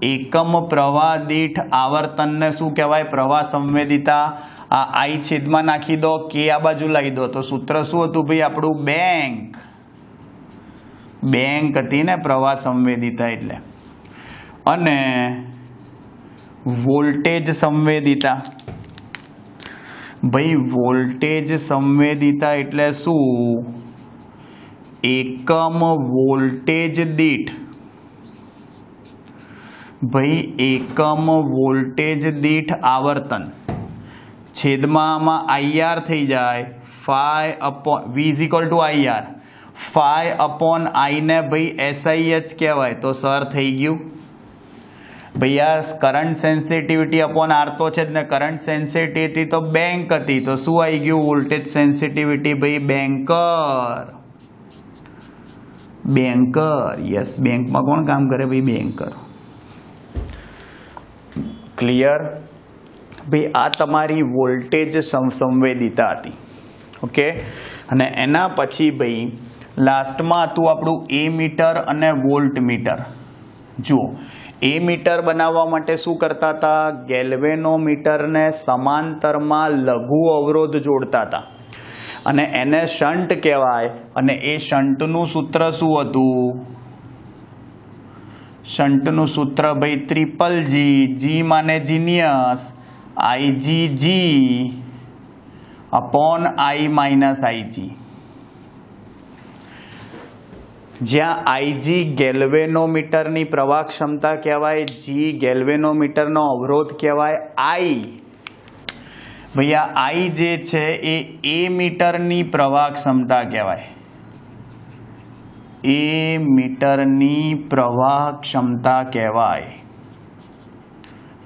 S1: એકમ પ્રવાહ દીઠ આવર્તનને શું કહેવાય? પ્રવાહ સંવેદિતા. આ I છેદમાં નાખી દો, K આ બાજુ લાવી દો, તો સૂત્ર શું હતું ભાઈ આપણું? બેંક હતી ને પ્રવાહ સંવેદિતા એટલે. અને વોલ્ટેજ સંવેદિતા. ભાઈ વોલ્ટેજ સંવેદિતા એટલે શું? એકમ વોલ્ટેજ દીઠ. ભાઈ એકમ વોલ્ટેજ દીઠ આવર્તન. છેદમાં IR થઈ જાય, V IR. ∅I ને ભાઈ SIH કહેવાય, તો સર થઈ ગયું ભાઈ. આ કરંટ સેન્સિટિવિટી અપોન R તો છે જ ને. કરંટ સેન્સિટિવિટી તો બેંક હતી, તો શું આવી ગયું? વોલ્ટેજ સેન્સિટિવિટી ભાઈ બેંકર. Banker, yes. બેંકમાં કોણ કામ કરે ભાઈ? બેંકર. ક્લિયર ભાઈ? આ તમારી વોલ્ટેજ સંવેદિતા હતી. ઓકે. અને એના પછી ભાઈ લાસ્ટમાં હતું આપણું એમીટર અને વોલ્ટમીટર. જુઓ, એમીટર બનાવવા માટે શું કરતા હતા? ગેલ્વેનોમીટરને સમાંતરમાં લઘુ અવરોધ જોડતા હતા, અને એને શન્ટ કહેવાય. અને એ શન્ટનું સૂત્ર શું હતું? શન્ટનું સૂત્ર ભાઈ G. G માને genius, IgG upon I minus IG. જ્યાં IG ગેલ્વેનોમીટરની પ્રવાહ ક્ષમતા કહેવાય, G ગેલ્વેનોમીટરનો અવરોધ કહેવાય, I ભૈયા I જે છે એ મીટરની પ્રવાહ ક્ષમતા કહેવાય. મીટરની પ્રવાહ ક્ષમતા કહેવાય.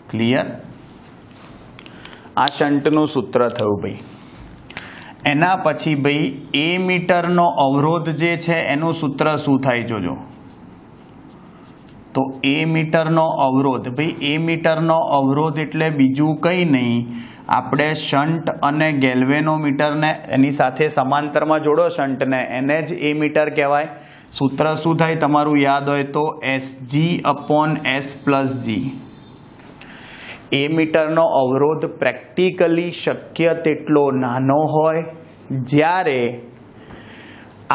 S1: ક્લિયર? આ શન્ટનું સૂત્ર થયું ભાઈ. એના પછી ભાઈ મીટરનો અવરોધ જે છે એનું સૂત્ર શું થાય? જોજો, તો એ મીટરનો અવરોધ, ભાઈ એ મીટરનો અવરોધ એટલે બીજું કંઈ નહીં, આપણે શન્ટ અને ગેલ્વેનોમીટરને એની સાથે સમાંતરમાં જોડો શન્ટને, એને જ એ મીટર કહેવાય. સૂત્ર શું થાય તમારું યાદ હોય તો SG/S+G. એ મીટરનો અવરોધ પ્રેક્ટિકલી શક્ય તેટલો નાનો હોય, જ્યારે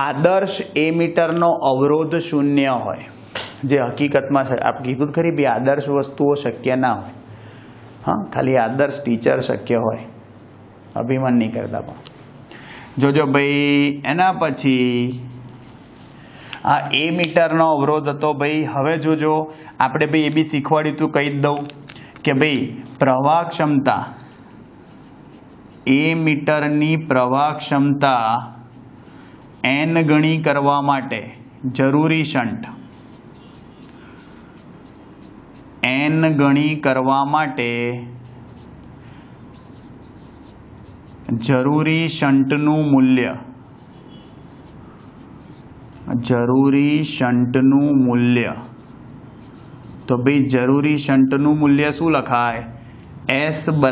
S1: આદર્શ એ મીટરનો અવરોધ શૂન્ય હોય. જે હકીકતમાં આપણે કીધું ખરી બી આદર્શ વસ્તુઓ શક્ય ના હોય. હા, ખાલી આદર્શ ટીચર શક્ય હોય, અભિમાન નહીં કરતા. પણ જોજો ભાઈ, એના પછી આ એ મીટરનો અવરોધ હતો. ભાઈ હવે જોજો, આપણે ભાઈ એ બી શીખવાડ્યું હતું, કહી દઉં કે ભાઈ પ્રવાહ ક્ષમતા, એ મીટરની પ્રવાહ ક્ષમતા n ગણી કરવા માટે જરૂરી શન્ટ, n ગણી કરવા માટે જરૂરી શન્ટનું મૂલ્ય, જરૂરી શન્ટનું મૂલ્ય, તો ભાઈ જરૂરી શન્ટનું મૂલ્ય શું લખાય? S/G/n-1.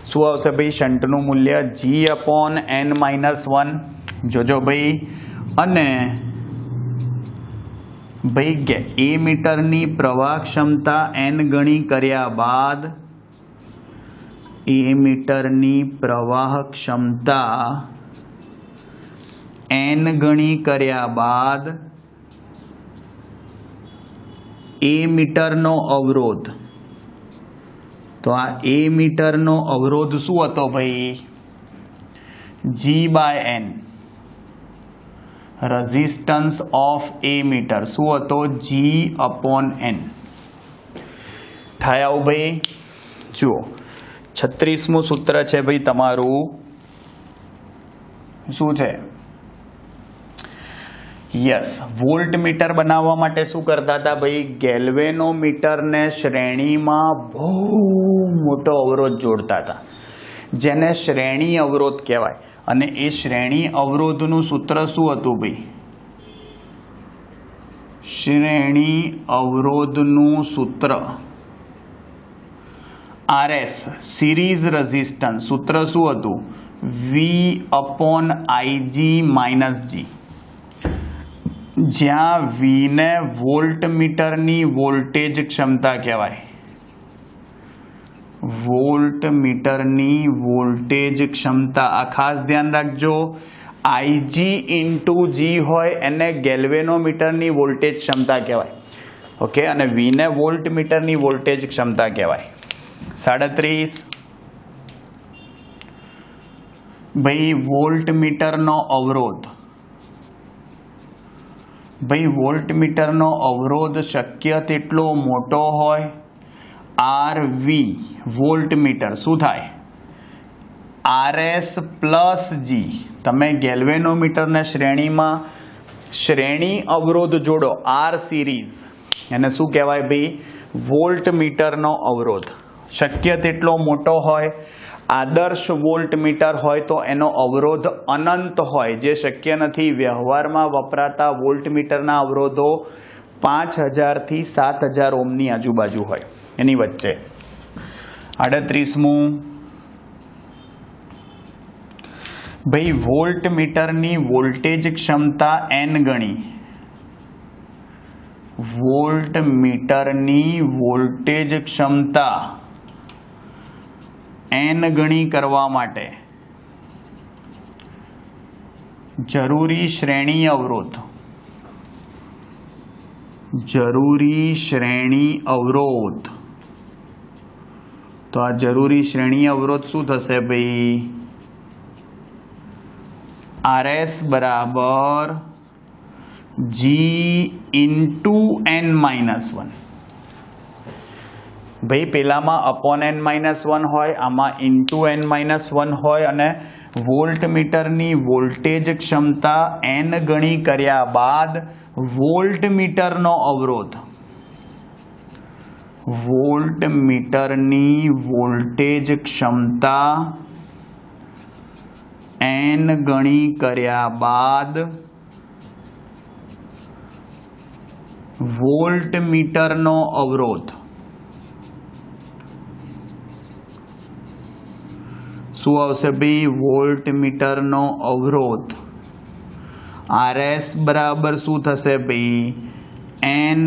S1: શું આવશે ભાઈ શન્ટનું મૂલ્ય? G/n-1. જોજો ભાઈ. અને ભાઈ એ મીટરની પ્રવાહ ક્ષમતા n ગણી કર્યા બાદ, એ મીટરની પ્રવાહ ક્ષમતા n ગણી કર્યા બાદ એ મીટરનો અવરોધ, તો આ એ મીટરનો અવરોધ શું હતો ભાઈ? G/n. Resistance of A metre શું હતો? G/n. થાય આવું ભાઈ? જુઓ, 36મું સૂત્ર છે ભાઈ તમારું, શું છે? યસ, વોલ્ટ મીટર બનાવવા માટે શું કરતા હતા ભાઈ? ગેલ્વેનોમીટરને શ્રેણીમાં બહુ મોટો અવરોધ જોડતા હતા, જેને શ્રેણી અવરોધ કહેવાય. અને એ શ્રેણી અવરોધનું સૂત્ર શું હતું ભાઈ? શ્રેણી અવરોધનું સૂત્ર RS, સિરીઝ રેઝિસ્ટન્સ. સૂત્ર શું હતું? V/Ig-G. જ્યાં V ને વોલ્ટ મીટરની વોલ્ટેજ ક્ષમતા કહેવાય, વોલ્ટ મીટરની વોલ્ટેજ ક્ષમતા. આ ખાસ ધ્યાન રાખજો, Ig/G હોય એને ગેલ્વેનોમીટરની વોલ્ટેજ ક્ષમતા કહેવાય. ઓકે, અને V ને વોલ્ટ મીટરની વોલ્ટેજ ક્ષમતા કહેવાય. 37 ભાઈ વોલ્ટ મીટરનો અવરોધ, ભાઈ વોલ્ટ મીટરનો અવરોધ શક્ય તેટલો મોટો હોય. RV વોલ્ટ મીટર શું થાય? RS+G. તમે ગેલ્વેનોમીટરને શ્રેણીમાં શ્રેણી અવરોધ જોડો, R સિરીઝ, એને શું કહેવાય ભાઈ? વોલ્ટ મીટરનો અવરોધ શક્ય તેટલો મોટો હોય. આદર્શ વોલ્ટ મીટર હોય તો એનો અવરોધ અનંત હોય, જે શક્ય નથી. વ્યવહારમાં વપરાતા વોલ્ટ મીટરના અવરોધો 5000 થી 7000 ઓહ્મની આજુબાજુ હોય, એની વચ્ચે. 38મું ભાઈ વોલ્ટ મીટરની વોલ્ટેજ ક્ષમતા n ગણી, વોલ્ટ મીટરની વોલ્ટેજ ક્ષમતા n ગણી કરવા માટે જરૂરી શ્રેણી અવરોધ, જરૂરી શ્રેણી અવરોધ. તો આ જરૂરી શ્રેણી અવરોધ શું થશે ભાઈ? RS = G/n-1. ભાઈ પેલામાં /n-1 હોય, આમાં ×n-1 હોય. અને વોલ્ટ મીટરની વોલ્ટેજ ક્ષમતા n ગણી કર્યા બાદ વોલ્ટ મીટરનો અવરોધ, વોલ્ટ મીટરની વોલ્ટેજ ક્ષમતા n ગણી કર્યા બાદ વોલ્ટમીટરનો અવરોધ શું આવશે ભાઈ? વોલ્ટમીટરનો અવરોધ RS બરાબર શું થશે ભાઈ? N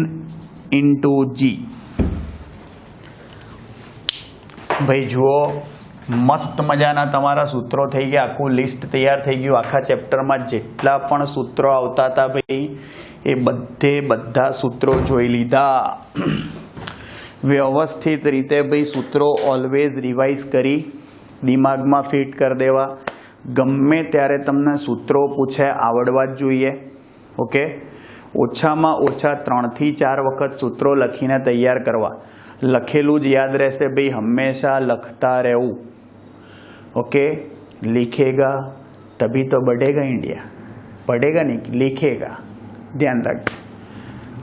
S1: × G. ભાઈ જુઓ, મસ્ત મજાના તમારા સૂત્રો થઈ ગયા, આખું લિસ્ટ તૈયાર થઈ ગયું. આખા ચેપ્ટરમાં જેટલા પણ સૂત્રો આવતા હતા ભાઈ એ બધા સૂત્રો જોઈ લીધા. વ્યવસ્થિત રીતે ભાઈ સૂત્રો ઓલવેઝ રિવાઇઝ કરી દિમાગમાં ફિટ કરી દેવા. ગમે ત્યારે તમને સૂત્રો પૂછે આવડવા જ જોઈએ. ઓકે, ઓછામાં ઓછા 3 થી 4 વખત સૂત્રો લખીને તૈયાર કરવા. લખેલું જ યાદ રહેશે ભાઈ, હંમેશા લખતા રહેવું. ओके, लिखेगा तभी तो बढ़ेगा इंडिया, पढ़ेगा नहीं लिखेगा, ध्यान रख.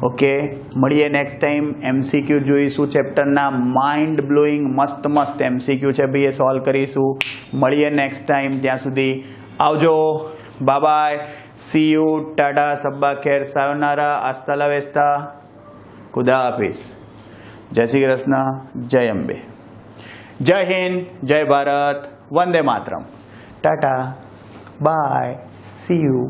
S1: ओके, મળીએ નેક્સ્ટ ટાઈમ. MCQ જોઈશું ચેપ્ટરના. માઇન્ડ બ્લોઈંગ મસ્ત MCQ છે ભાઈ, એ સોલ્વ કરીશું. મળીએ નેક્સ્ટ ટાઈમ. ત્યાં સુધી આવજો. Bye bye, see you, tata, સબ્બા ખેર, સાયોનારા, આસ્તા લા વેસ્તા, ખુદા હાફિઝ. જય શ્રી કૃષ્ણ, જય અંબે, જય હિન્દ, જય ભારત, વંદે માતરમ. Tata, bye, see you.